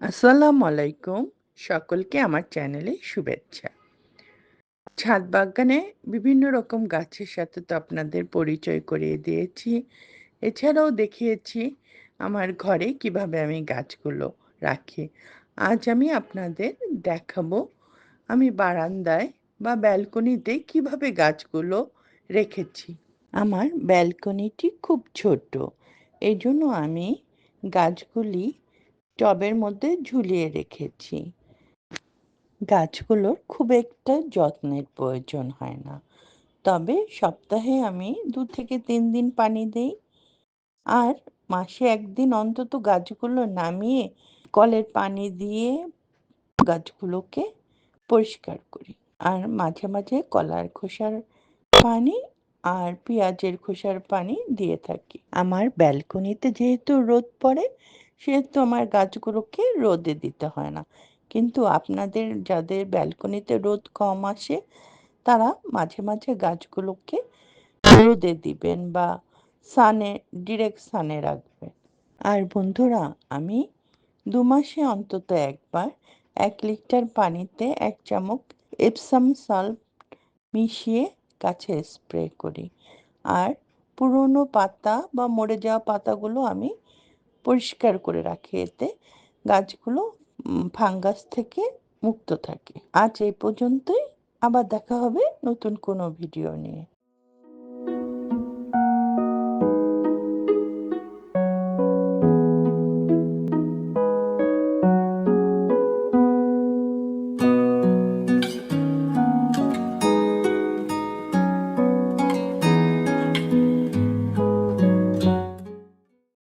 আসসালামু আলাইকুম। সকলকে আমার চ্যানেলে শুভেচ্ছা। ছাদ বাগানে বিভিন্ন রকম গাছের সাথে তো আপনাদের পরিচয় করিয়ে দিয়েছি। এছাড়াও দেখিয়েছি আমার ঘরে কিভাবে আমি গাছগুলো রাখি। আজ আমি আপনাদের দেখাবো আমি বারান্দায় বা ব্যালকনিতে কিভাবে গাছগুলো রেখেছি। আমার ব্যালকনিটি খুব ছোট। এজন্য আমি গাছগুলি টবের মধ্যে ঝুলিয়ে রেখেছি। গাছগুলোর খুব একটা যত্নের প্রয়োজন হয় না। তবে সপ্তাহে আমি ২ থেকে ৩ দিন পানি দেই। আর মাসে ১ দিন অন্তত গাছগুলো নামিয়ে কলের পানি দিয়ে গাছগুলোকে পরিষ্কার করি। আর মাঝে, মাঝে কলার খোসার পানি আর পেঁয়াজের খোসার পানি দিয়ে থাকি। আমার ব্যালকনিতে যেহেতু রোদ পড়ে, সেহেতু আমার গাছগুলোকে রোদে দিতে হয় না। কিন্তু আপনাদের যাদের ব্যালকনিতে রোদ কম আসে, তারা মাঝে, মাঝে গাছগুলোকে রোদে দিবেন বা সানে ডিরেক্ট সানে রাখবেন। আর বন্ধুরা, আমি ২ মাসে অন্তত একবার ১ লিটার পানিতে ১ চামচ এপসাম সল্ট মিশিয়ে গাছে স্প্রে করি। আর পুরনো পাতা বা মরে যাওয়া পাতাগুলো আমি পরিষ্কার করে রাখি। এতে গাছগুলো ফাঙ্গাস থেকে মুক্ত থাকে। আজ এই পর্যন্তই। আবার দেখা হবে নতুন কোনো ভিডিও নিয়ে।